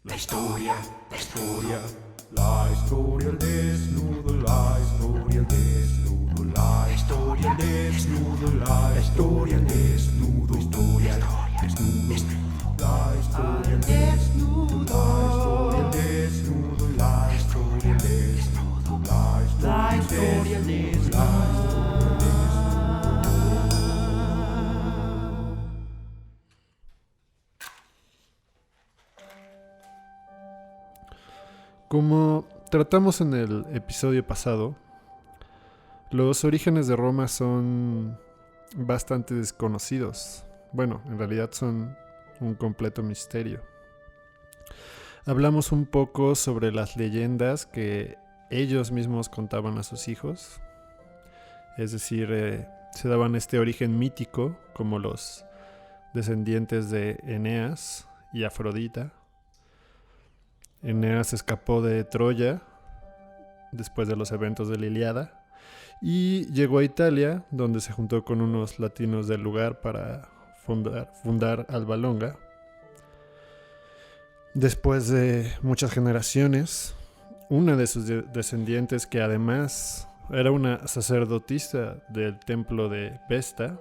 La historia, la historia al desnudo, la historia al desnudo, la historia al desnudo, la historia al desnudo, historia al desnudo, la historia al desnudo, la historia al desnudo, la historia al desnudo, la historia al desnudo. Como tratamos en el episodio pasado, los orígenes de Roma son bastante desconocidos. Bueno, en realidad son un completo misterio. Hablamos un poco sobre las leyendas que ellos mismos contaban a sus hijos. Es decir, se daban este origen mítico como los descendientes de Eneas y Afrodita. Eneas escapó de Troya después de los eventos de la Ilíada y llegó a Italia, donde se juntó con unos latinos del lugar para fundar Alba Longa. Después de muchas generaciones, una de sus descendientes, que además era una sacerdotisa del templo de Vesta,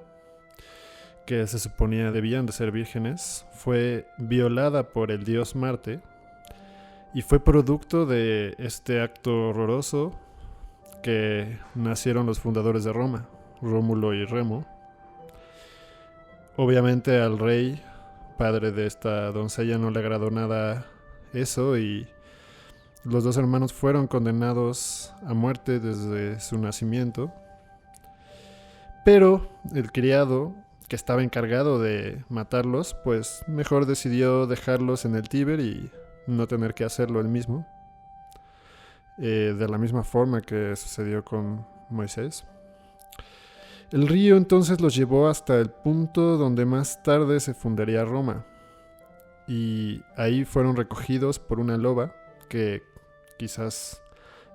que se suponía debían de ser vírgenes, fue violada por el dios Marte. Y fue producto de este acto horroroso que nacieron los fundadores de Roma, Rómulo y Remo. Obviamente al rey, padre de esta doncella, no le agradó nada eso y los dos hermanos fueron condenados a muerte desde su nacimiento. Pero el criado, que estaba encargado de matarlos, pues mejor decidió dejarlos en el Tíber y no tener que hacerlo él mismo, de la misma forma que sucedió con Moisés. El río entonces los llevó hasta el punto donde más tarde se fundaría Roma, y ahí fueron recogidos por una loba, que quizás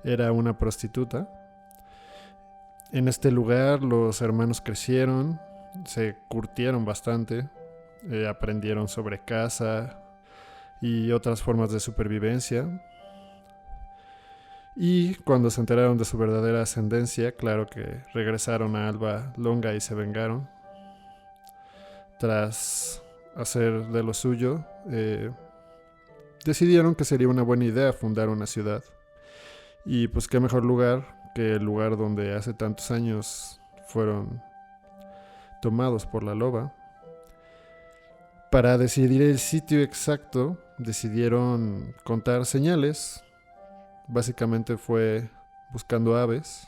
era una prostituta. En este lugar los hermanos crecieron, se curtieron bastante, aprendieron sobre caza y otras formas de supervivencia. Y cuando se enteraron de su verdadera ascendencia, claro que regresaron a Alba Longa y se vengaron. Tras hacer de lo suyo, decidieron que sería una buena idea fundar una ciudad. Y pues qué mejor lugar que el lugar donde hace tantos años fueron tomados por la loba. Para decidir el sitio exacto, decidieron contar señales. Básicamente fue buscando aves.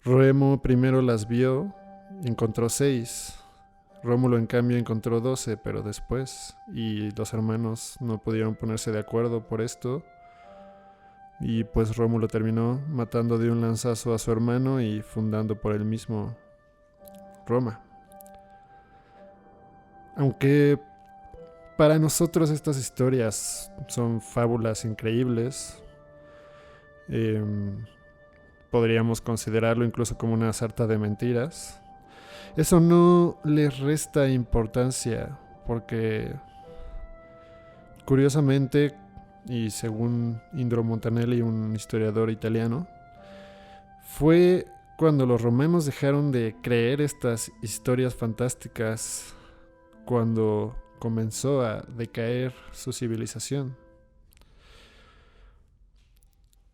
Remo primero las vio, encontró 6. Rómulo en cambio encontró 12, pero después. Y los hermanos no pudieron ponerse de acuerdo por esto. Y pues Rómulo terminó matando de un lanzazo a su hermano y fundando por él mismo Roma. Aunque para nosotros estas historias son fábulas increíbles, podríamos considerarlo incluso como una sarta de mentiras. Eso no les resta importancia, porque curiosamente, y según Indro Montanelli, un historiador italiano, fue cuando los romanos dejaron de creer estas historias fantásticas cuando comenzó a decaer su civilización.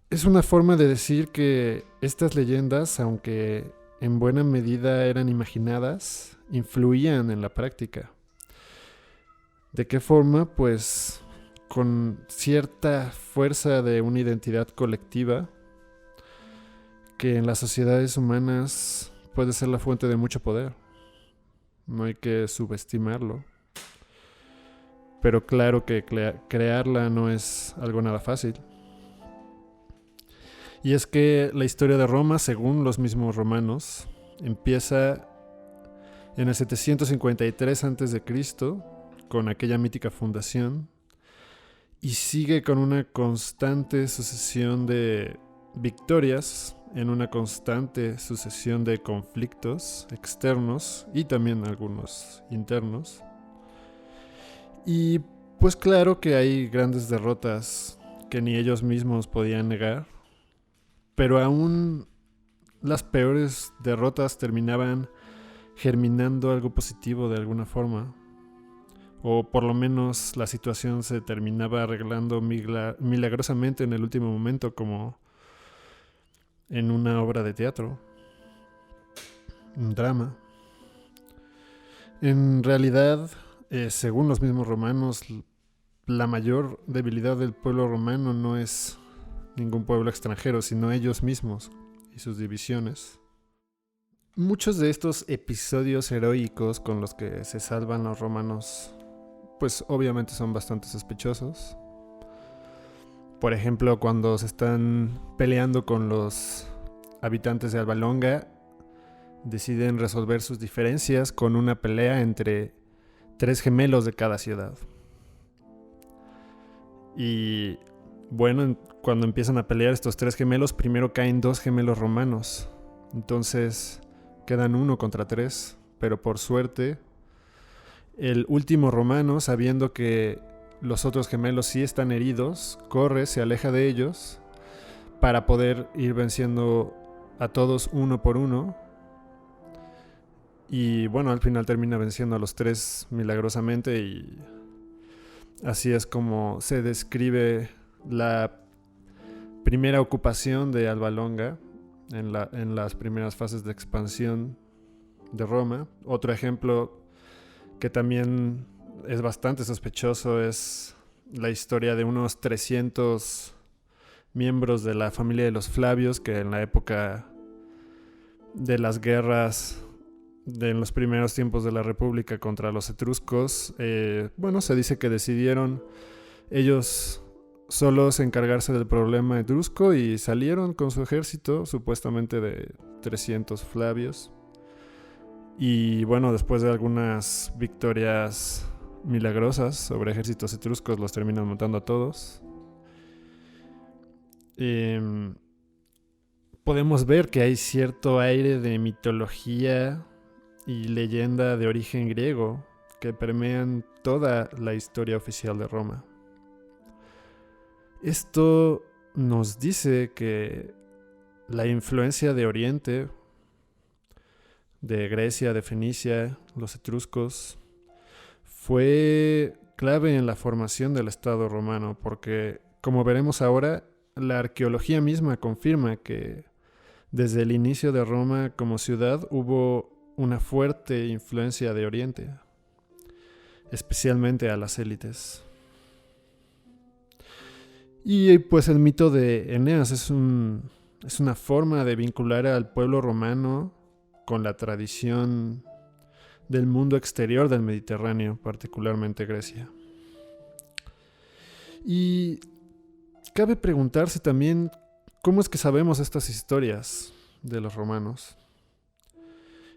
Es una forma de decir que estas leyendas, aunque en buena medida eran imaginadas, influían en la práctica. ¿De qué forma? Pues con cierta fuerza de una identidad colectiva que en las sociedades humanas puede ser la fuente de mucho poder. No hay que subestimarlo. Pero claro que crearla no es algo nada fácil. Y es que la historia de Roma, según los mismos romanos, empieza en el 753 a.C., con aquella mítica fundación, y sigue con una constante sucesión de victorias, en una constante sucesión de conflictos externos y también algunos internos. Y Pues claro que hay grandes derrotas que ni ellos mismos podían negar, pero aún las peores derrotas terminaban germinando algo positivo de alguna forma, o por lo menos la situación se terminaba arreglando milagrosamente en el último momento, como en una obra de teatro, un drama. En realidad, según los mismos romanos, la mayor debilidad del pueblo romano no es ningún pueblo extranjero, sino ellos mismos y sus divisiones. Muchos de estos episodios heroicos con los que se salvan los romanos, pues obviamente son bastante sospechosos. Por ejemplo, cuando se están peleando con los habitantes de Alba Longa, deciden resolver sus diferencias con una pelea entre 3 gemelos de cada ciudad. Y bueno, cuando empiezan a pelear estos 3 gemelos, primero caen 2 gemelos romanos. Entonces quedan 1 contra 3, pero por suerte el último romano, sabiendo que los otros gemelos sí están heridos, corre, se aleja de ellos para poder ir venciendo a todos uno por uno. Y bueno, al final termina venciendo a los 3 milagrosamente, y así es como se describe la primera ocupación de Alba Longa en las primeras fases de expansión de Roma. Otro ejemplo que también es bastante sospechoso es la historia de unos 300 miembros de la familia de los Flavios que en la época de las guerras en los primeros tiempos de la República contra los etruscos, se dice que decidieron ellos solos encargarse del problema etrusco y salieron con su ejército, supuestamente de 300 Flavios. Y bueno, después de algunas victorias milagrosas sobre ejércitos etruscos, los terminan matando a todos. Podemos ver que hay cierto aire de mitología y leyenda de origen griego que permean toda la historia oficial de Roma. Esto nos dice que la influencia de Oriente, de Grecia, de Fenicia, los etruscos, fue clave en la formación del Estado romano, porque, como veremos ahora, la arqueología misma confirma que desde el inicio de Roma como ciudad hubo una fuerte influencia de Oriente, especialmente a las élites. Y pues el mito de Eneas es una forma de vincular al pueblo romano con la tradición del mundo exterior del Mediterráneo, particularmente Grecia. Y cabe preguntarse también cómo es que sabemos estas historias de los romanos.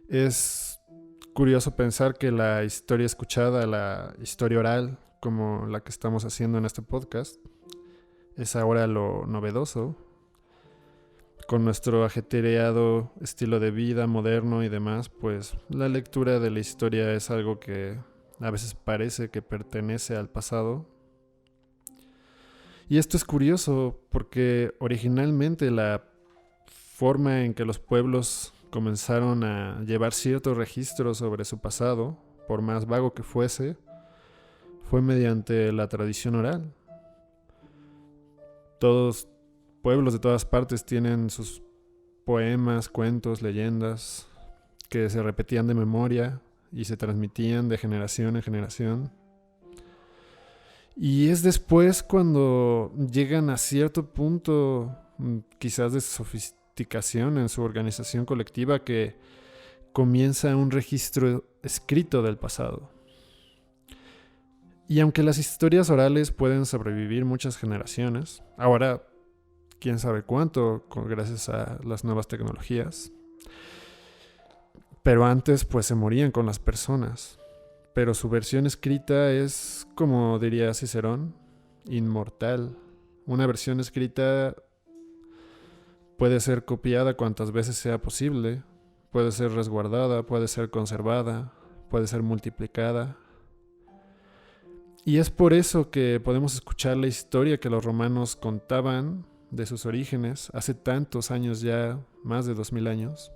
Es curioso pensar que la historia escuchada, la historia oral, como la que estamos haciendo en este podcast, es ahora lo novedoso. Con nuestro ajetreado estilo de vida moderno y demás, pues la lectura de la historia es algo que a veces parece que pertenece al pasado. Y esto es curioso porque originalmente la forma en que los pueblos comenzaron a llevar ciertos registros sobre su pasado, por más vago que fuese, fue mediante la tradición oral. Todos pueblos de todas partes tienen sus poemas, cuentos, leyendas que se repetían de memoria y se transmitían de generación en generación. Y es después cuando llegan a cierto punto, quizás de sofisticación en su organización colectiva, que comienza un registro escrito del pasado. Y aunque las historias orales pueden sobrevivir muchas generaciones, ahora quién sabe cuánto, gracias a las nuevas tecnologías, pero antes pues se morían con las personas. Pero su versión escrita es, como diría Cicerón, inmortal. Una versión escrita puede ser copiada cuantas veces sea posible, puede ser resguardada, puede ser conservada, puede ser multiplicada. Y es por eso que podemos escuchar la historia que los romanos contaban de sus orígenes hace tantos años ya, más de 2000 años.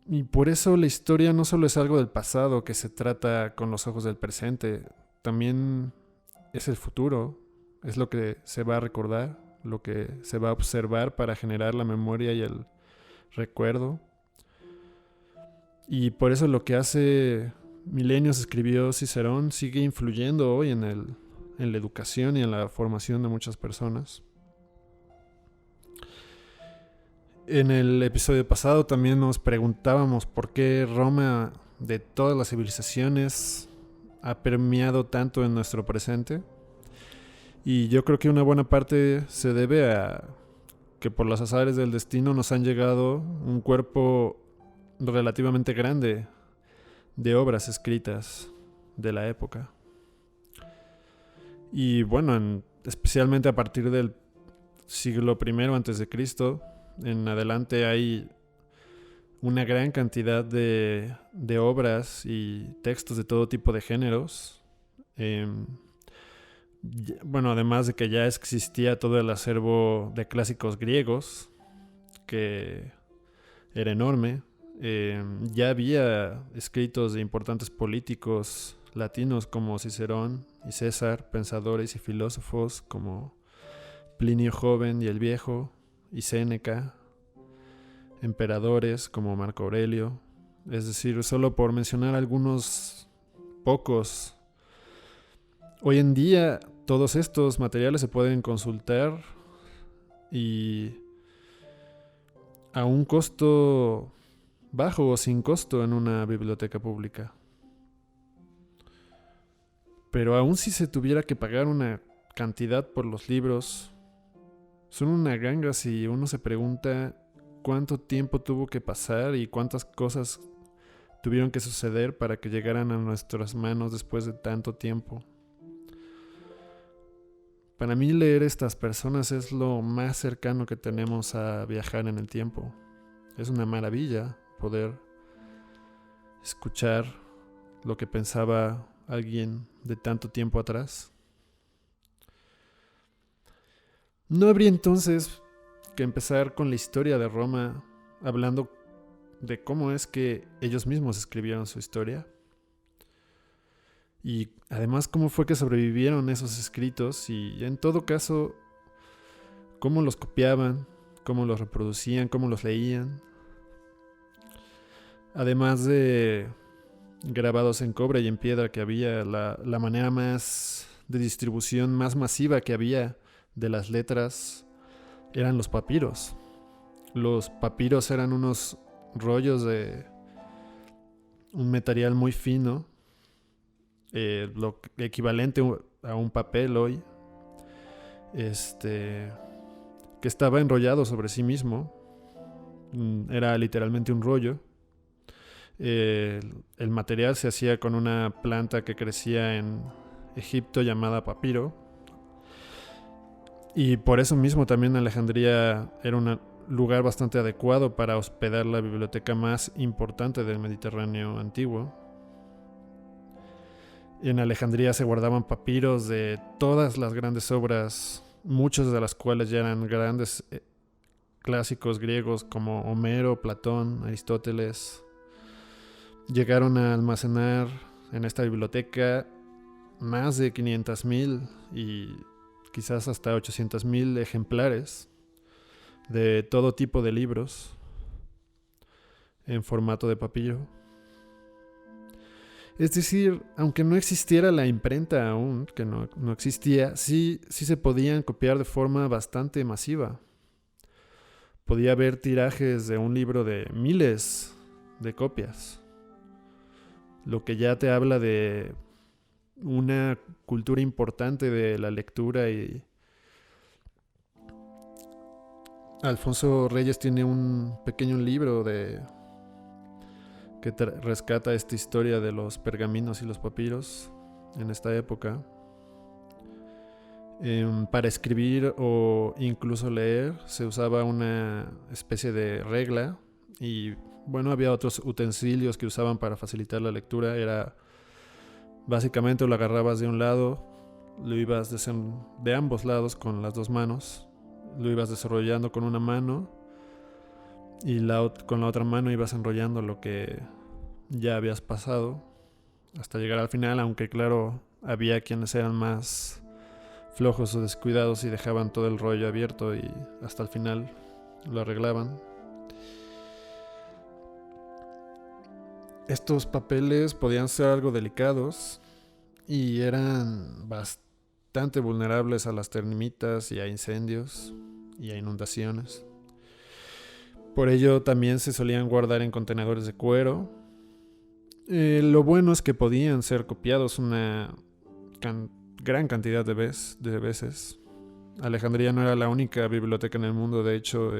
Y por eso la historia no solo es algo del pasado que se trata con los ojos del presente, también es el futuro, es lo que se va a recordar, lo que se va a observar para generar la memoria y el recuerdo. Y por eso lo que hace milenios escribió Cicerón sigue influyendo hoy en la educación y en la formación de muchas personas. En el episodio pasado también nos preguntábamos por qué Roma, de todas las civilizaciones, ha permeado tanto en nuestro presente. Y yo creo que una buena parte se debe a que por los azares del destino nos han llegado un cuerpo relativamente grande de obras escritas de la época. Y bueno, especialmente a partir del siglo I a.C., en adelante hay una gran cantidad de obras y textos de todo tipo de géneros. Bueno, además de que ya existía todo el acervo de clásicos griegos, que era enorme. Ya había escritos de importantes políticos latinos como Cicerón y César, pensadores y filósofos como Plinio Joven y el Viejo y Séneca, emperadores como Marco Aurelio, es decir, solo por mencionar algunos pocos. Hoy en día todos estos materiales se pueden consultar y a un costo bajo o sin costo en una biblioteca pública. Pero aún si se tuviera que pagar una cantidad por los libros, son una ganga si uno se pregunta cuánto tiempo tuvo que pasar y cuántas cosas tuvieron que suceder para que llegaran a nuestras manos después de tanto tiempo. Para mí leer estas personas es lo más cercano que tenemos a viajar en el tiempo. Es una maravilla poder escuchar lo que pensaba alguien de tanto tiempo atrás. ¿No habría entonces que empezar con la historia de Roma hablando de cómo es que ellos mismos escribieron su historia? Y además cómo fue que sobrevivieron esos escritos y en todo caso cómo los copiaban, cómo los reproducían, cómo los leían. Además de grabados en cobre y en piedra que había, la manera más de distribución más masiva que había de las letras eran los papiros. Los papiros eran unos rollos de un material muy fino, lo equivalente a un papel hoy, que estaba enrollado sobre sí mismo. Era literalmente un rollo. El material se hacía con una planta que crecía en Egipto llamada papiro. Y por eso mismo también Alejandría era un lugar bastante adecuado para hospedar la biblioteca más importante del Mediterráneo antiguo. En Alejandría se guardaban papiros de todas las grandes obras, muchas de las cuales ya eran grandes clásicos griegos como Homero, Platón, Aristóteles. Llegaron a almacenar en esta biblioteca más de 500,000 y quizás hasta 800,000 ejemplares de todo tipo de libros en formato de papiro. Es decir, aunque no existiera la imprenta aún, que no existía, sí se podían copiar de forma bastante masiva. Podía haber tirajes de un libro de miles de copias, lo que ya te habla de una cultura importante de la lectura. Y Alfonso Reyes tiene un pequeño libro que rescata esta historia de los pergaminos y los papiros en esta época. Para escribir o incluso leer se usaba una especie de regla y bueno, había otros utensilios que usaban para facilitar la lectura. Era Básicamente lo agarrabas de un lado, lo ibas de ambos lados con las dos manos, lo ibas desarrollando con una mano y con la otra mano ibas enrollando lo que ya habías pasado hasta llegar al final, aunque claro, había quienes eran más flojos o descuidados y dejaban todo el rollo abierto y hasta el final lo arreglaban. Estos papeles podían ser algo delicados y eran bastante vulnerables a las termitas y a incendios y a inundaciones. Por ello también se solían guardar en contenedores de cuero. Lo bueno es que podían ser copiados una gran cantidad de veces. Alejandría no era la única biblioteca en el mundo, de hecho,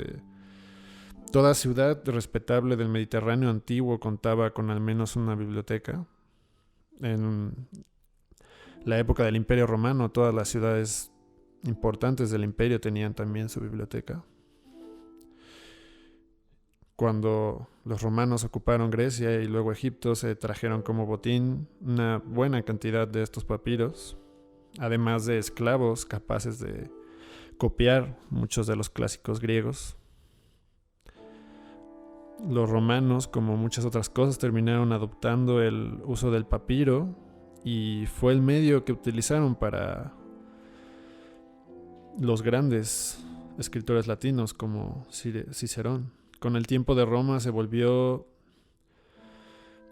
toda ciudad respetable del Mediterráneo antiguo contaba con al menos una biblioteca. En la época del Imperio Romano, todas las ciudades importantes del imperio tenían también su biblioteca. Cuando los romanos ocuparon Grecia y luego Egipto, se trajeron como botín una buena cantidad de estos papiros, además de esclavos capaces de copiar muchos de los clásicos griegos. Los romanos, como muchas otras cosas, terminaron adoptando el uso del papiro y fue el medio que utilizaron para los grandes escritores latinos como Cicerón. Con el tiempo de Roma se volvió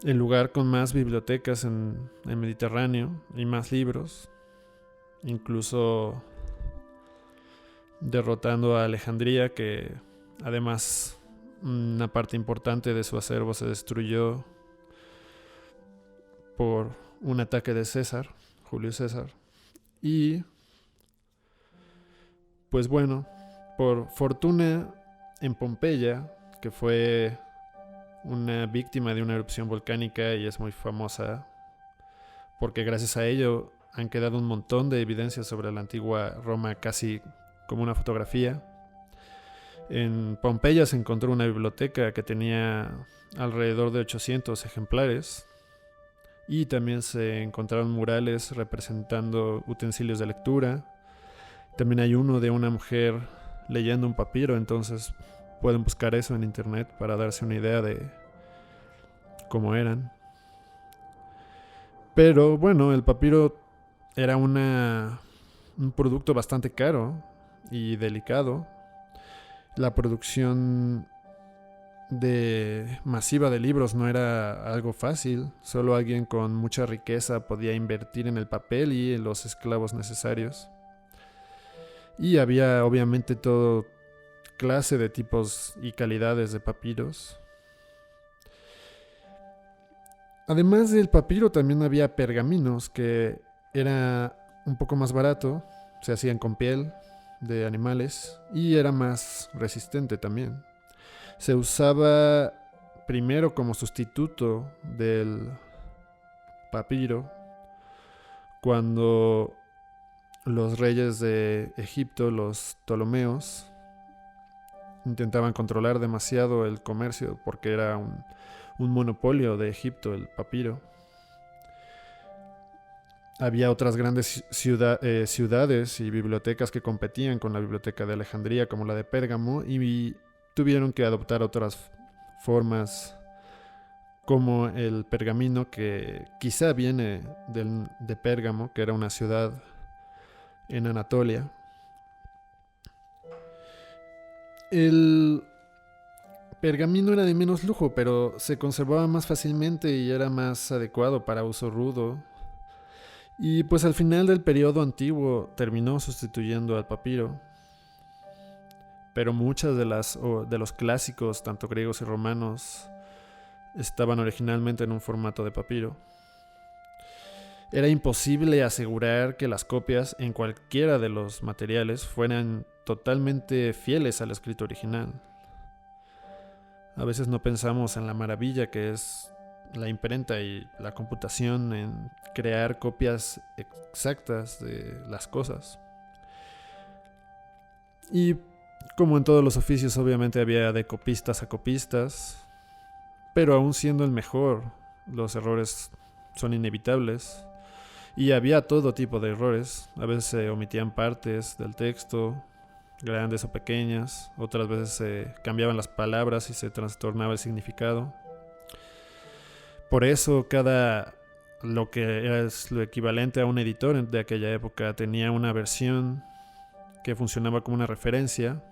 el lugar con más bibliotecas en el Mediterráneo y más libros, incluso derrotando a Alejandría, que además una parte importante de su acervo se destruyó por un ataque de Julio César. Y pues bueno, por fortuna en Pompeya, que fue una víctima de una erupción volcánica y es muy famosa porque gracias a ello han quedado un montón de evidencias sobre la antigua Roma, casi como una fotografía. En Pompeya se encontró una biblioteca que tenía alrededor de 800 ejemplares y también se encontraron murales representando utensilios de lectura. También hay uno de una mujer leyendo un papiro, entonces pueden buscar eso en internet para darse una idea de cómo eran. Pero bueno, el papiro era un producto bastante caro y delicado. La producción masiva de libros no era algo fácil. Solo alguien con mucha riqueza podía invertir en el papel y en los esclavos necesarios. Y había obviamente todo clase de tipos y calidades de papiros. Además del papiro también había pergaminos, que era un poco más barato, se hacían con piel de animales y era más resistente también. Se usaba primero como sustituto del papiro cuando los reyes de Egipto, los Ptolomeos, intentaban controlar demasiado el comercio porque era un monopolio de Egipto, el papiro. Había otras grandes ciudades y bibliotecas que competían con la biblioteca de Alejandría, como la de Pérgamo, y tuvieron que adoptar otras formas como el pergamino, que quizá viene de Pérgamo, que era una ciudad en Anatolia. El pergamino era de menos lujo, pero se conservaba más fácilmente y era más adecuado para uso rudo. Y pues al final del periodo antiguo terminó sustituyendo al papiro. Pero muchas de los clásicos, tanto griegos y romanos, estaban originalmente en un formato de papiro. Era imposible asegurar que las copias en cualquiera de los materiales fueran totalmente fieles al escrito original. A veces no pensamos en la maravilla que es la imprenta y la computación en crear copias exactas de las cosas. Y como en todos los oficios, obviamente había de copistas a copistas, pero aún siendo el mejor, los errores son inevitables. Y había todo tipo de errores. A veces se omitían partes del texto, grandes o pequeñas. Otras veces se cambiaban las palabras y se trastornaba el significado. Por eso lo que era lo equivalente a un editor de aquella época tenía una versión que funcionaba como una referencia.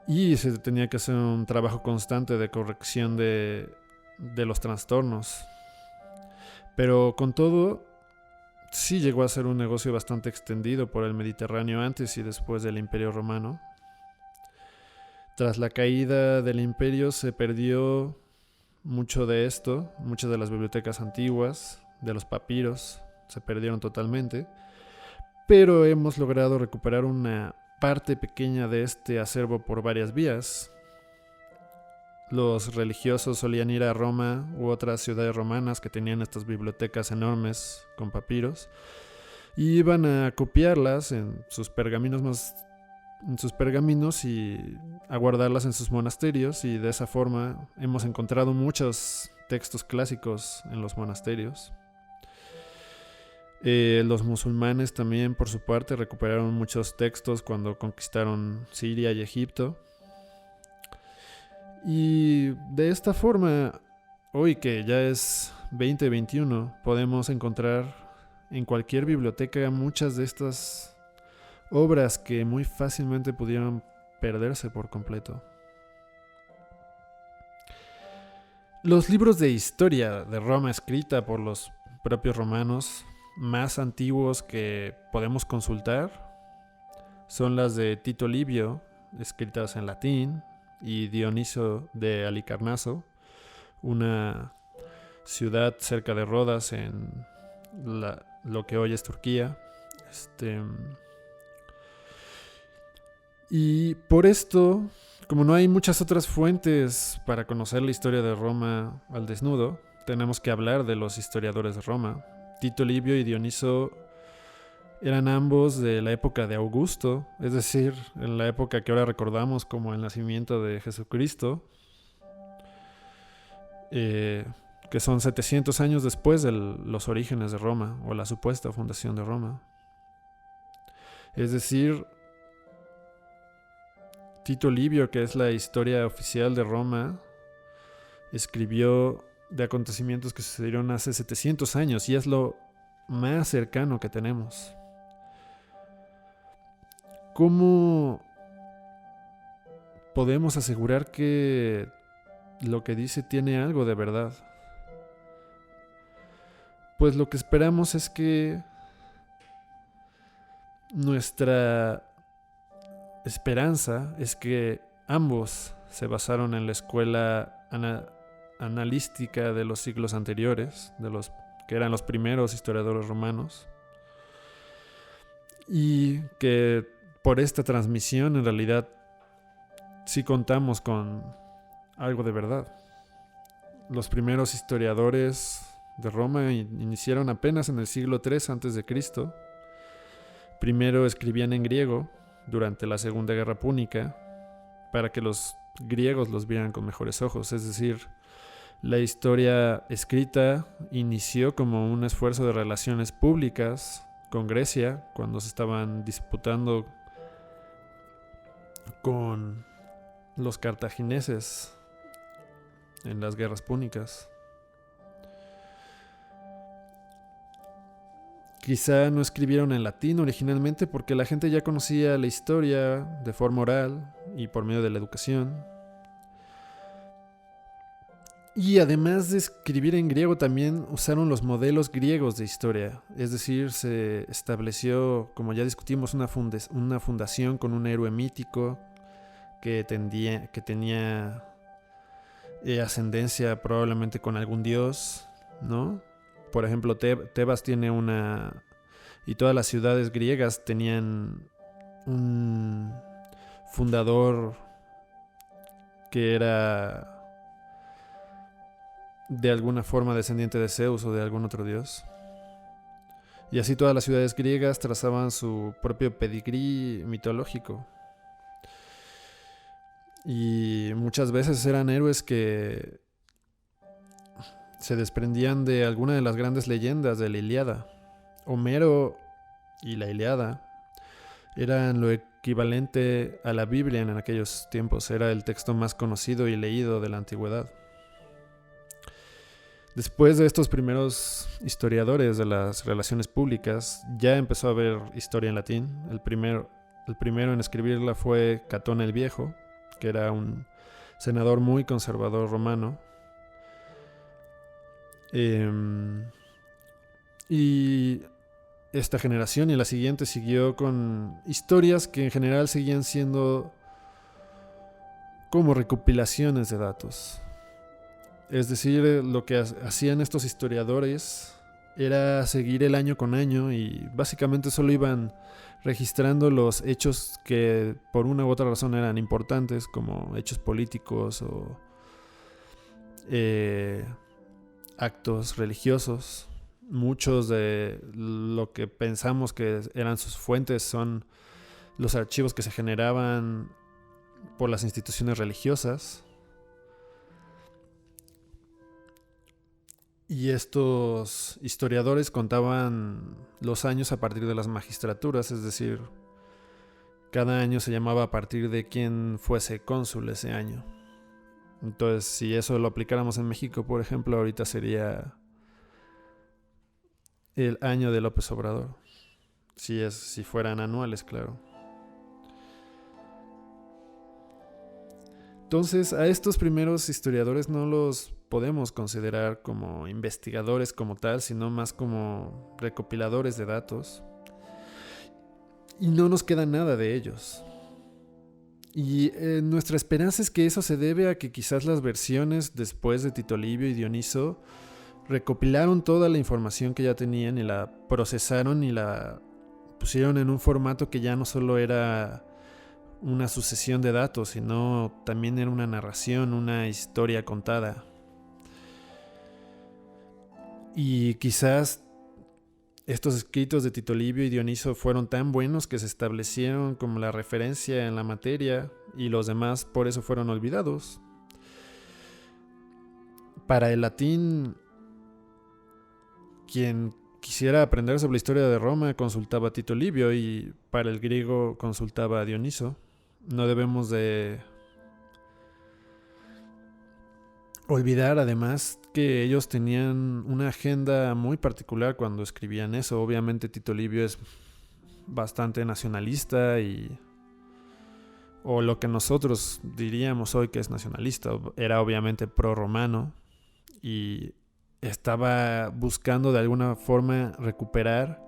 Y se tenía que hacer un trabajo constante de corrección de los trastornos. Pero con todo, sí llegó a ser un negocio bastante extendido por el Mediterráneo antes y después del Imperio Romano. Tras la caída del imperio se perdió mucho de esto, muchas de las bibliotecas antiguas, de los papiros, se perdieron totalmente. Pero hemos logrado recuperar una parte pequeña de este acervo por varias vías. Los religiosos solían ir a Roma u otras ciudades romanas que tenían estas bibliotecas enormes con papiros y iban a copiarlas en sus pergaminos y a guardarlas en sus monasterios, y de esa forma hemos encontrado muchos textos clásicos en los monasterios. Los musulmanes también, por su parte, recuperaron muchos textos cuando conquistaron Siria y Egipto. Y de esta forma, hoy que ya es 2021, podemos encontrar en cualquier biblioteca muchas de estas obras que muy fácilmente pudieron perderse por completo. Los libros de historia de Roma escrita por los propios romanos más antiguos que podemos consultar son las de Tito Livio, escritas en latín, y Dioniso de Halicarnaso, una ciudad cerca de Rodas en lo que hoy es Turquía. Y por esto, como no hay muchas otras fuentes para conocer la historia de Roma al desnudo, tenemos que hablar de los historiadores de Roma. Tito Livio y Dioniso eran ambos de la época de Augusto, es decir, en la época que ahora recordamos como el nacimiento de Jesucristo, que son 700 años después de los orígenes de Roma, o la supuesta fundación de Roma. Es decir, Tito Livio, que es la historia oficial de Roma, escribió de acontecimientos que sucedieron hace 700 años, y es lo más cercano que tenemos. ¿Cómo podemos asegurar que lo que dice tiene algo de verdad? Pues lo que esperamos es que nuestra esperanza es que ambos se basaron en la escuela analística de los siglos anteriores, de los que eran los primeros historiadores romanos, y que por esta transmisión en realidad sí contamos con algo de verdad. Los primeros historiadores de Roma iniciaron apenas en el siglo III a.C. Primero escribían en griego durante la Segunda Guerra Púnica para que los griegos los vieran con mejores ojos. Es decir, la historia escrita inició como un esfuerzo de relaciones públicas con Grecia cuando se estaban disputando con los cartagineses en las guerras púnicas. Quizá no escribieron en latín originalmente porque la gente ya conocía la historia de forma oral y por medio de la educación. Y además de escribir en griego, también usaron los modelos griegos de historia. Es decir, se estableció, como ya discutimos, una fundación con un héroe mítico que tenía ascendencia probablemente con algún dios, ¿no? Por ejemplo, Tebas tiene y todas las ciudades griegas tenían un fundador que era de alguna forma descendiente de Zeus o de algún otro dios. Y así todas las ciudades griegas trazaban su propio pedigrí mitológico. Y muchas veces eran héroes que se desprendían de alguna de las grandes leyendas de la Ilíada. Homero y la Ilíada eran lo equivalente a la Biblia en aquellos tiempos. Era el texto más conocido y leído de la antigüedad. Después de estos primeros historiadores de las relaciones públicas, ya empezó a haber historia en latín. El primero en escribirla fue Catón el Viejo, que era un senador muy conservador romano. Y esta generación y la siguiente siguió con historias que en general seguían siendo como recopilaciones de datos. Es decir, lo que hacían estos historiadores era seguir el año con año y básicamente solo iban registrando los hechos que por una u otra razón eran importantes, como hechos políticos o actos religiosos. Muchos de lo que pensamos que eran sus fuentes son los archivos que se generaban por las instituciones religiosas. Y estos historiadores contaban los años a partir de las magistraturas, es decir, cada año se llamaba a partir de quién fuese cónsul ese año. Entonces, si eso lo aplicáramos en México, por ejemplo, ahorita sería el año de López Obrador. Si fueran anuales, claro. Entonces, a estos primeros historiadores no los podemos considerar como investigadores como tal, sino más como recopiladores de datos. Y no nos queda nada de ellos. Y nuestra esperanza es que eso se debe a que quizás las versiones después de Tito Livio y Dioniso recopilaron toda la información que ya tenían y la procesaron y la pusieron en un formato que ya no solo era una sucesión de datos, sino también era una narración, una historia contada. Y quizás estos escritos de Tito Livio y Dioniso fueron tan buenos que se establecieron como la referencia en la materia y los demás por eso fueron olvidados. Para el latín, quien quisiera aprender sobre la historia de Roma consultaba a Tito Livio y para el griego consultaba a Dioniso. No debemos de olvidar además que ellos tenían una agenda muy particular cuando escribían eso. Obviamente Tito Livio es bastante nacionalista o lo que nosotros diríamos hoy que es nacionalista. Era obviamente pro-romano y estaba buscando de alguna forma recuperar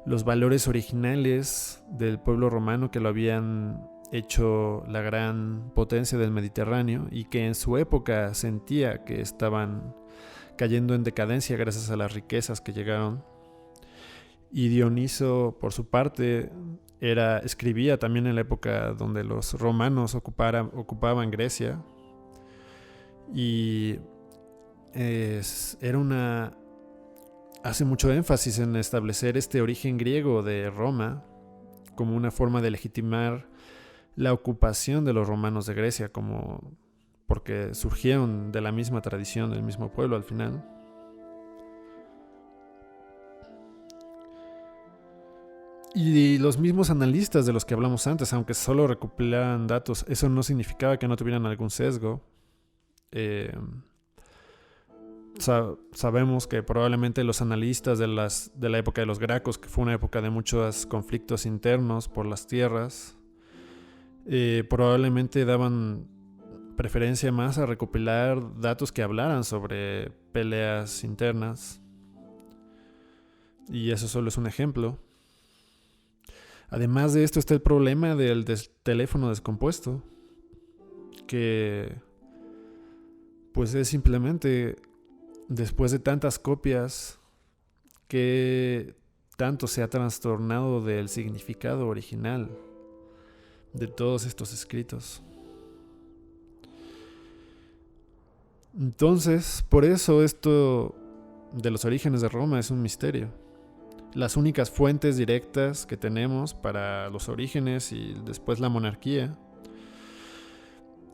los valores originales del pueblo romano que lo habían hecho la gran potencia del Mediterráneo y que en su época sentía que estaban cayendo en decadencia gracias a las riquezas que llegaron. Y Dioniso, por su parte, escribía también en la época donde los romanos ocupaban Grecia y hace mucho énfasis en establecer este origen griego de Roma como una forma de legitimar la ocupación de los romanos de Grecia, porque surgieron de la misma tradición, del mismo pueblo al final. Y los mismos analistas de los que hablamos antes, aunque solo recopilaran datos, eso no significaba que no tuvieran algún sesgo. Sabemos que probablemente los analistas de la época de los Gracos, que fue una época de muchos conflictos internos por las tierras, probablemente daban preferencia más a recopilar datos que hablaran sobre peleas internas. Y eso solo es un ejemplo. Además de esto está el problema del teléfono descompuesto, que pues es simplemente después de tantas copias que tanto se ha trastornado del significado original de todos estos escritos. Entonces, por eso esto de los orígenes de Roma es un misterio. Las únicas fuentes directas que tenemos para los orígenes y después la monarquía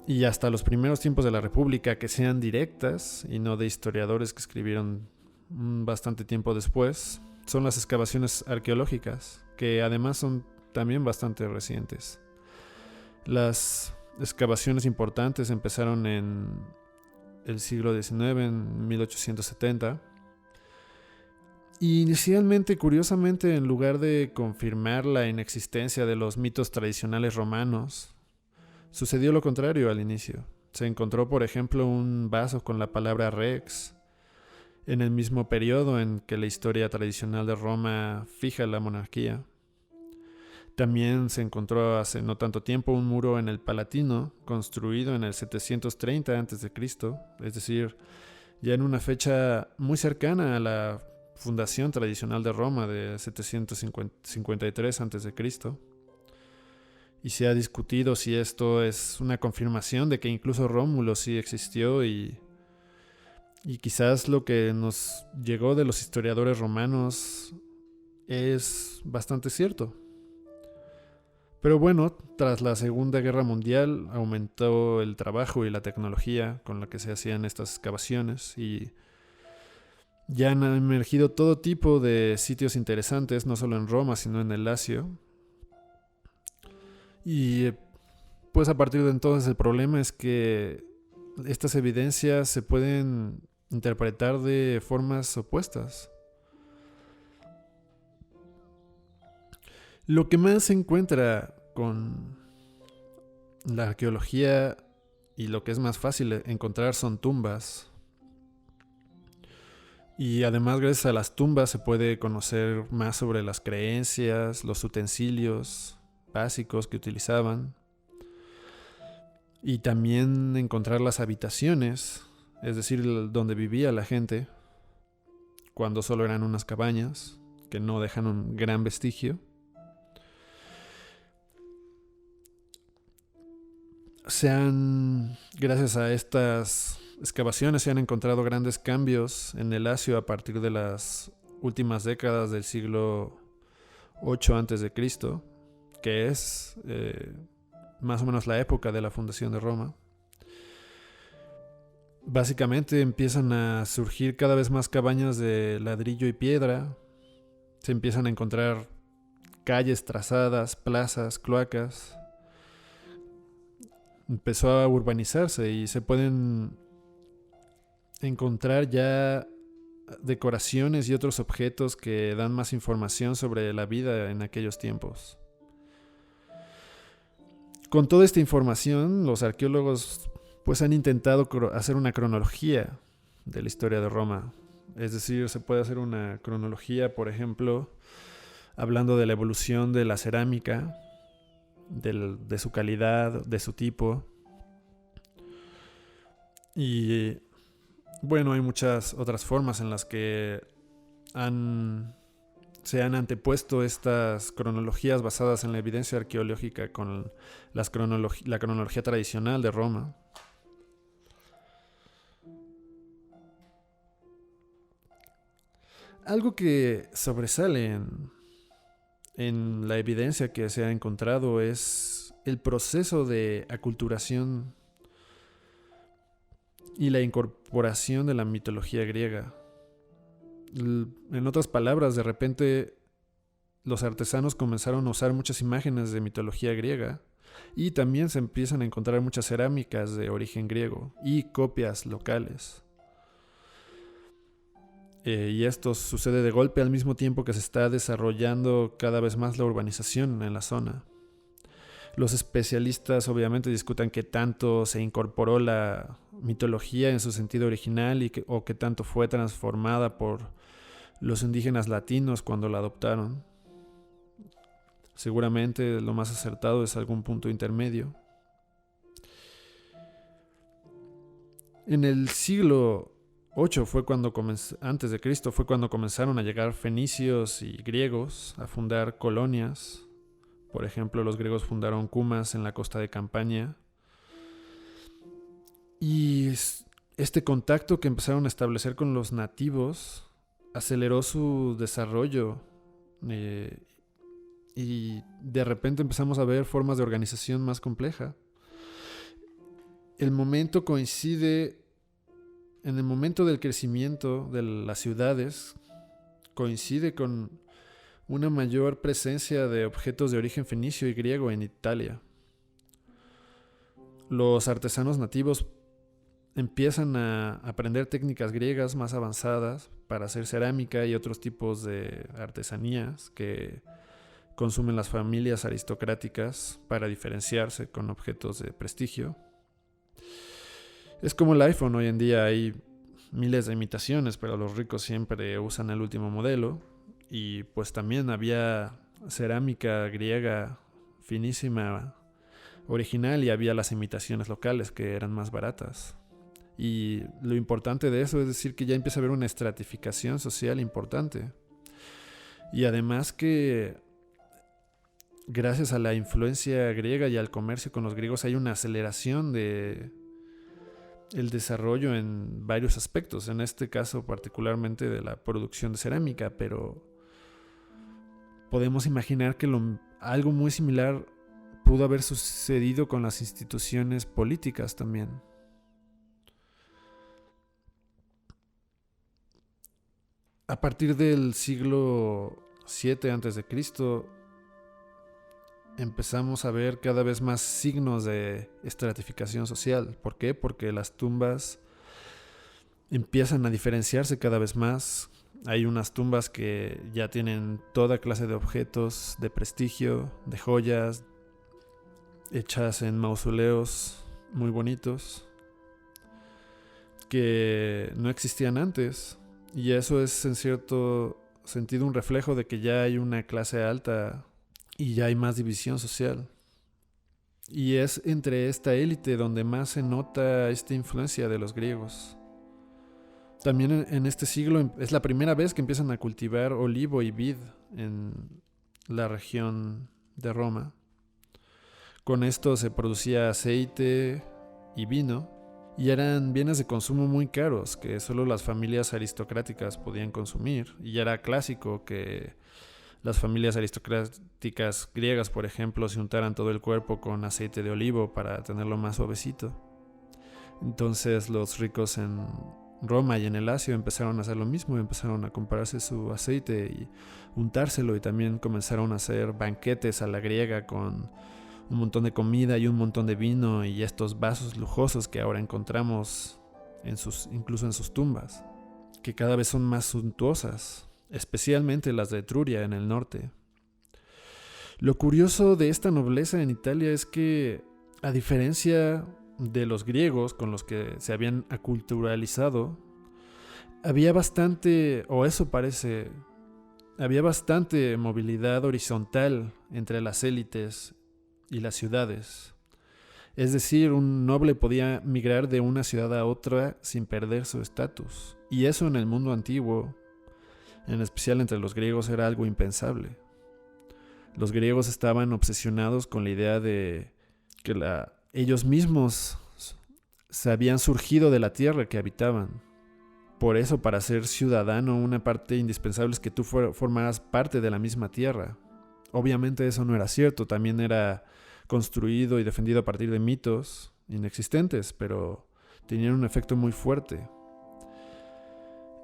y hasta los primeros tiempos de la República que sean directas y no de historiadores que escribieron bastante tiempo después, son las excavaciones arqueológicas, que además son también bastante recientes. Las excavaciones importantes empezaron en el siglo XIX, en 1870. Y inicialmente, curiosamente, en lugar de confirmar la inexistencia de los mitos tradicionales romanos, sucedió lo contrario al inicio. Se encontró, por ejemplo, un vaso con la palabra rex en el mismo periodo en que la historia tradicional de Roma fija la monarquía. También se encontró hace no tanto tiempo un muro en el Palatino, construido en el 730 a.C., es decir, ya en una fecha muy cercana a la fundación tradicional de Roma de 753 a.C. Y se ha discutido si esto es una confirmación de que incluso Rómulo sí existió y quizás lo que nos llegó de los historiadores romanos es bastante cierto. Pero bueno, tras la Segunda Guerra Mundial aumentó el trabajo y la tecnología con la que se hacían estas excavaciones y ya han emergido todo tipo de sitios interesantes, no solo en Roma, sino en el Lacio. Y pues a partir de entonces el problema es que estas evidencias se pueden interpretar de formas opuestas. Lo que más se encuentra con la arqueología y lo que es más fácil encontrar son tumbas. Y además, gracias a las tumbas se puede conocer más sobre las creencias, los utensilios básicos que utilizaban. Y también encontrar las habitaciones, es decir, donde vivía la gente, cuando solo eran unas cabañas, que no dejan un gran vestigio. Gracias a estas excavaciones se han encontrado grandes cambios en el Lacio a partir de las últimas décadas del siglo VIII a.C., que es más o menos la época de la fundación de Roma. Básicamente empiezan a surgir cada vez más cabañas de ladrillo y piedra, se empiezan a encontrar calles trazadas, plazas, cloacas. Empezó a urbanizarse y se pueden encontrar ya decoraciones y otros objetos que dan más información sobre la vida en aquellos tiempos. Con toda esta información, los arqueólogos pues han intentado hacer una cronología de la historia de Roma. Es decir, se puede hacer una cronología, por ejemplo, hablando de la evolución de la cerámica, de su calidad, de su tipo. Y bueno, hay muchas otras formas en las que se han antepuesto estas cronologías basadas en la evidencia arqueológica con la cronología tradicional de Roma. Algo que sobresale en la evidencia que se ha encontrado es el proceso de aculturación y la incorporación de la mitología griega. En otras palabras, de repente los artesanos comenzaron a usar muchas imágenes de mitología griega y también se empiezan a encontrar muchas cerámicas de origen griego y copias locales. Y esto sucede de golpe al mismo tiempo que se está desarrollando cada vez más la urbanización en la zona. Los especialistas obviamente discuten qué tanto se incorporó la mitología en su sentido original o qué tanto fue transformada por los indígenas latinos cuando la adoptaron. Seguramente lo más acertado es algún punto intermedio. En el siglo VIII antes de Cristo fue cuando comenzaron a llegar fenicios y griegos a fundar colonias. Por ejemplo, los griegos fundaron Cumas en la costa de Campania. Y este contacto que empezaron a establecer con los nativos aceleró su desarrollo. Y de repente empezamos a ver formas de organización más compleja. el momento coincide, en el momento del crecimiento de las ciudades, coincide con una mayor presencia de objetos de origen fenicio y griego en Italia. Los artesanos nativos empiezan a aprender técnicas griegas más avanzadas para hacer cerámica y otros tipos de artesanías que consumen las familias aristocráticas para diferenciarse con objetos de prestigio. Es como el iPhone, hoy en día hay miles de imitaciones, pero los ricos siempre usan el último modelo. Y pues también había cerámica griega finísima, original, y había las imitaciones locales que eran más baratas. Y lo importante de eso es decir que ya empieza a haber una estratificación social importante. Y además que gracias a la influencia griega y al comercio con los griegos hay una aceleración de el desarrollo en varios aspectos, en este caso particularmente de la producción de cerámica, pero podemos imaginar que algo muy similar pudo haber sucedido con las instituciones políticas también. A partir del siglo VII a.C., empezamos a ver cada vez más signos de estratificación social. ¿Por qué? Porque las tumbas empiezan a diferenciarse cada vez más. Hay unas tumbas que ya tienen toda clase de objetos de prestigio, de joyas, hechas en mausoleos muy bonitos, que no existían antes. Y eso es en cierto sentido un reflejo de que ya hay una clase alta y ya hay más división social. Y es entre esta élite donde más se nota esta influencia de los griegos. También en este siglo es la primera vez que empiezan a cultivar olivo y vid en la región de Roma. Con esto se producía aceite y vino, y eran bienes de consumo muy caros que solo las familias aristocráticas podían consumir. Y ya era clásico que las familias aristocráticas griegas, por ejemplo, se untaran todo el cuerpo con aceite de olivo para tenerlo más suavecito. Entonces los ricos en Roma y en el Lacio empezaron a hacer lo mismo, empezaron a comprarse su aceite y untárselo, y también comenzaron a hacer banquetes a la griega con un montón de comida y un montón de vino y estos vasos lujosos que ahora encontramos incluso en sus tumbas, que cada vez son más suntuosas, especialmente las de Etruria en el norte. Lo curioso de esta nobleza en Italia es que, a diferencia de los griegos con los que se habían aculturalizado, había bastante, o eso parece, había bastante movilidad horizontal entre las élites y las ciudades. Es decir, un noble podía migrar de una ciudad a otra sin perder su estatus. Y eso en el mundo antiguo, en especial entre los griegos, era algo impensable. Los griegos estaban obsesionados con la idea de que ellos mismos se habían surgido de la tierra que habitaban. Por eso, para ser ciudadano, una parte indispensable es que tú formaras parte de la misma tierra. Obviamente eso no era cierto, también era construido y defendido a partir de mitos inexistentes, pero tenían un efecto muy fuerte.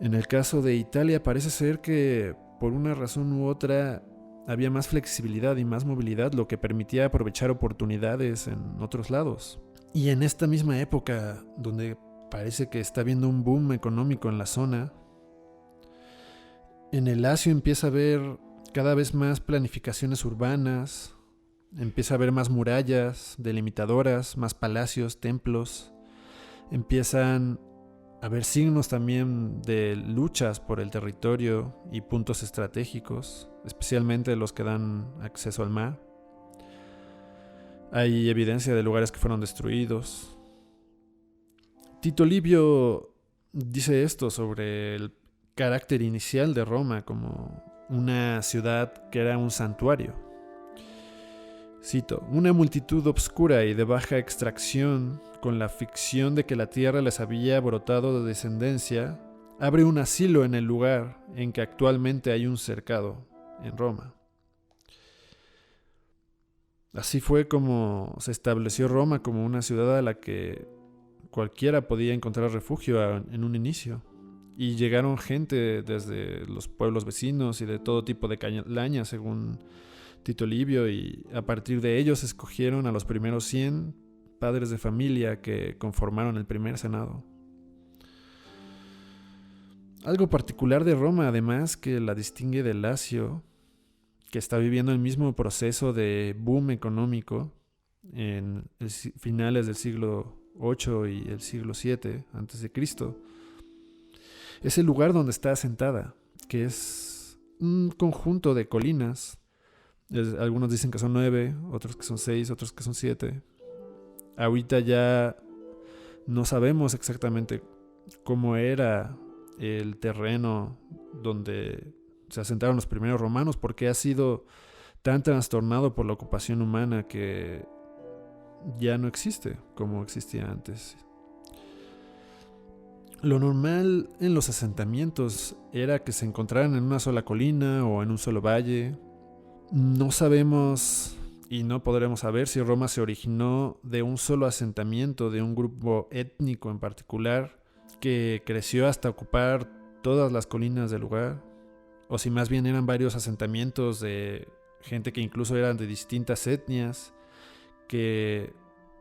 En el caso de Italia parece ser que por una razón u otra había más flexibilidad y más movilidad, lo que permitía aprovechar oportunidades en otros lados. Y en esta misma época, donde parece que está habiendo un boom económico en la zona, en el Lacio empieza a haber cada vez más planificaciones urbanas, empieza a haber más murallas delimitadoras, más palacios, templos. Empiezan a haber signos también de luchas por el territorio y puntos estratégicos, especialmente los que dan acceso al mar. Hay evidencia de lugares que fueron destruidos. Tito Livio dice esto sobre el carácter inicial de Roma como una ciudad que era un santuario. Cito: una multitud obscura y de baja extracción, con la ficción de que la tierra les había brotado de descendencia, abre un asilo en el lugar en que actualmente hay un cercado, en Roma. Así fue como se estableció Roma como una ciudad a la que cualquiera podía encontrar refugio en un inicio. Y llegaron gente desde los pueblos vecinos y de todo tipo de calañas, según Tito Livio, y a partir de ellos escogieron a los primeros 100 padres de familia que conformaron el primer senado. Algo particular de Roma, además, que la distingue de Lacio, que está viviendo el mismo proceso de boom económico en finales del siglo VIII y el siglo VII a.C., es el lugar donde está asentada, que es un conjunto de colinas. Algunos dicen que son 9, otros que son 6, otros que son 7. Ahorita ya no sabemos exactamente cómo era el terreno donde se asentaron los primeros romanos, porque ha sido tan trastornado por la ocupación humana que ya no existe como existía antes. Lo normal en los asentamientos era que se encontraran en una sola colina o en un solo valle. No sabemos y no podremos saber si Roma se originó de un solo asentamiento, de un grupo étnico en particular, que creció hasta ocupar todas las colinas del lugar, o si más bien eran varios asentamientos de gente que incluso eran de distintas etnias, que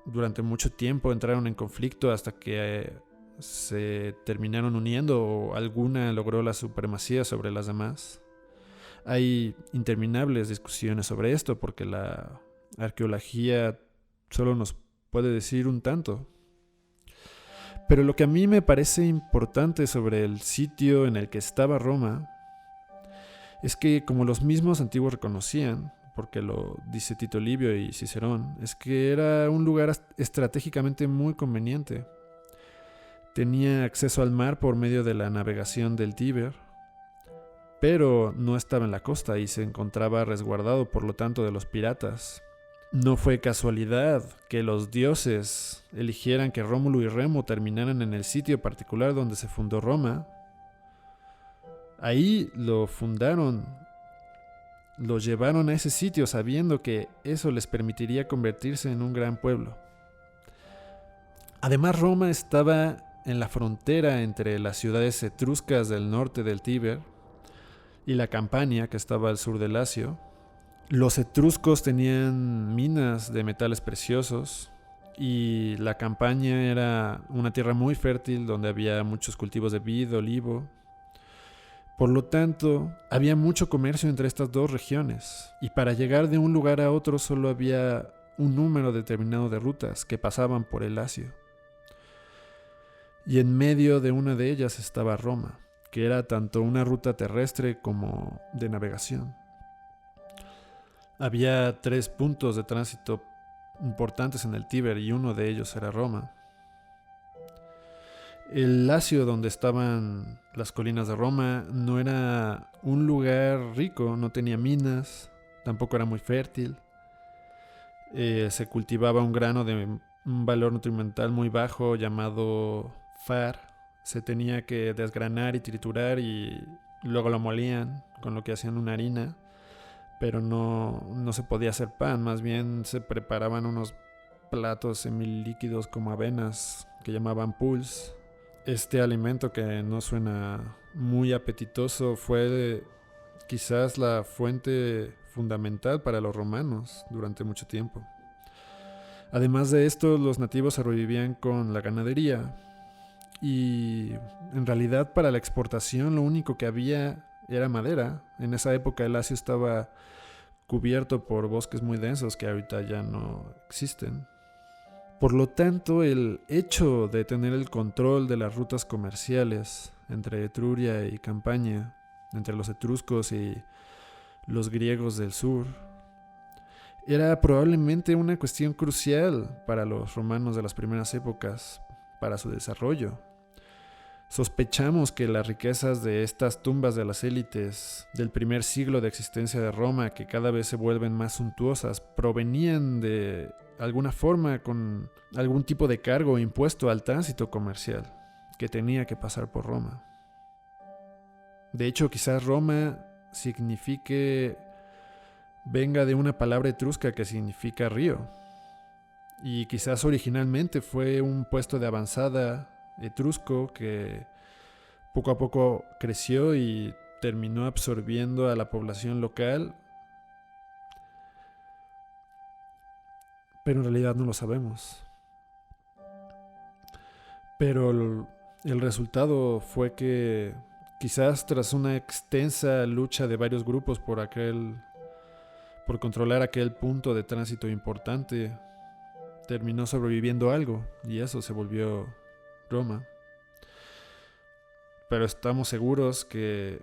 durante mucho tiempo entraron en conflicto hasta que se terminaron uniendo o alguna logró la supremacía sobre las demás. Hay interminables discusiones sobre esto porque la arqueología solo nos puede decir un tanto. Pero lo que a mí me parece importante sobre el sitio en el que estaba Roma es que, como los mismos antiguos reconocían, porque lo dice Tito Livio y Cicerón, es que era un lugar estratégicamente muy conveniente. Tenía acceso al mar por medio de la navegación del Tíber, pero no estaba en la costa y se encontraba resguardado por lo tanto de los piratas. No fue casualidad que los dioses eligieran que Rómulo y Remo terminaran en el sitio particular donde se fundó Roma. Ahí lo fundaron, lo llevaron a ese sitio sabiendo que eso les permitiría convertirse en un gran pueblo. Además, Roma estaba en la frontera entre las ciudades etruscas del norte del Tíber y la Campania, que estaba al sur de Lacio. Los etruscos tenían minas de metales preciosos y la Campania era una tierra muy fértil donde había muchos cultivos de vid, olivo. Por lo tanto, había mucho comercio entre estas dos regiones y para llegar de un lugar a otro solo había un número determinado de rutas que pasaban por el Lacio. Y en medio de una de ellas estaba Roma, que era tanto una ruta terrestre como de navegación. Había 3 puntos de tránsito importantes en el Tíber y uno de ellos era Roma. El Lacio, donde estaban las colinas de Roma, no era un lugar rico, no tenía minas, tampoco era muy fértil. Se cultivaba un grano de un valor nutrimental muy bajo llamado far. Se tenía que desgranar y triturar y luego lo molían, con lo que hacían una harina, pero no se podía hacer pan, más bien se preparaban unos platos semilíquidos como avenas que llamaban pulse. Este alimento, que no suena muy apetitoso, fue quizás la fuente fundamental para los romanos durante mucho tiempo. Además de esto, los nativos sobrevivían con la ganadería y en realidad para la exportación lo único que había era madera. En esa época el Lacio estaba cubierto por bosques muy densos que ahorita ya no existen. Por lo tanto, el hecho de tener el control de las rutas comerciales entre Etruria y Campania, entre los etruscos y los griegos del sur, era probablemente una cuestión crucial para los romanos de las primeras épocas, para su desarrollo. Sospechamos que las riquezas de estas tumbas de las élites del primer siglo de existencia de Roma, que cada vez se vuelven más suntuosas, provenían de alguna forma con algún tipo de cargo o impuesto al tránsito comercial que tenía que pasar por Roma. De hecho, quizás Roma venga de una palabra etrusca que significa río. Y quizás originalmente fue un puesto de avanzada etrusco que poco a poco creció y terminó absorbiendo a la población local, pero en realidad no lo sabemos. Pero el resultado fue que quizás tras una extensa lucha de varios grupos por controlar aquel punto de tránsito importante, terminó sobreviviendo algo, y eso se volvió Roma. Pero estamos seguros que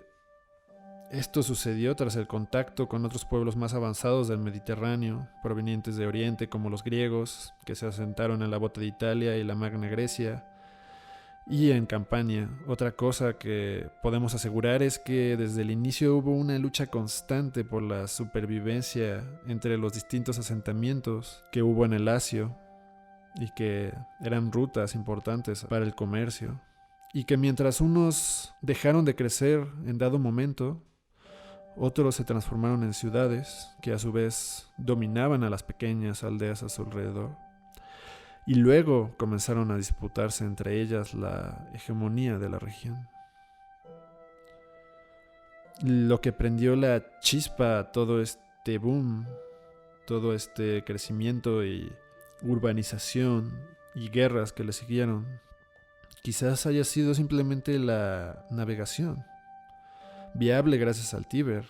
esto sucedió tras el contacto con otros pueblos más avanzados del Mediterráneo, provenientes de Oriente, como los griegos, que se asentaron en la bota de Italia y la Magna Grecia, y en Campania. Otra cosa que podemos asegurar es que desde el inicio hubo una lucha constante por la supervivencia entre los distintos asentamientos que hubo en el Lacio y que eran rutas importantes para el comercio, y que mientras unos dejaron de crecer en dado momento, otros se transformaron en ciudades que a su vez dominaban a las pequeñas aldeas a su alrededor. Y luego comenzaron a disputarse entre ellas la hegemonía de la región. Lo que prendió la chispa a todo este boom, todo este crecimiento y urbanización y guerras que le siguieron, quizás haya sido simplemente la navegación, viable gracias al Tíber,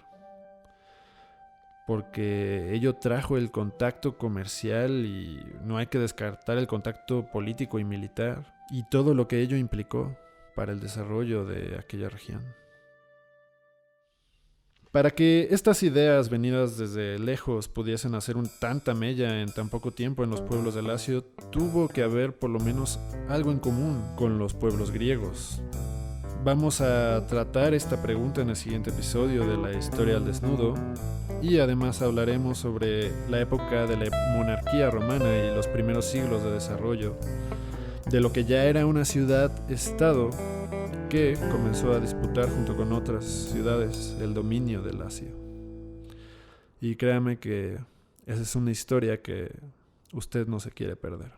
porque ello trajo el contacto comercial y no hay que descartar el contacto político y militar y todo lo que ello implicó para el desarrollo de aquella región. Para que estas ideas venidas desde lejos pudiesen hacer tanta mella en tan poco tiempo en los pueblos del Lacio, tuvo que haber por lo menos algo en común con los pueblos griegos. Vamos a tratar esta pregunta en el siguiente episodio de la historia al desnudo, y además hablaremos sobre la época de la monarquía romana y los primeros siglos de desarrollo de lo que ya era una ciudad-estado que comenzó a disputar junto con otras ciudades el dominio del Lacio. Y créame que esa es una historia que usted no se quiere perder.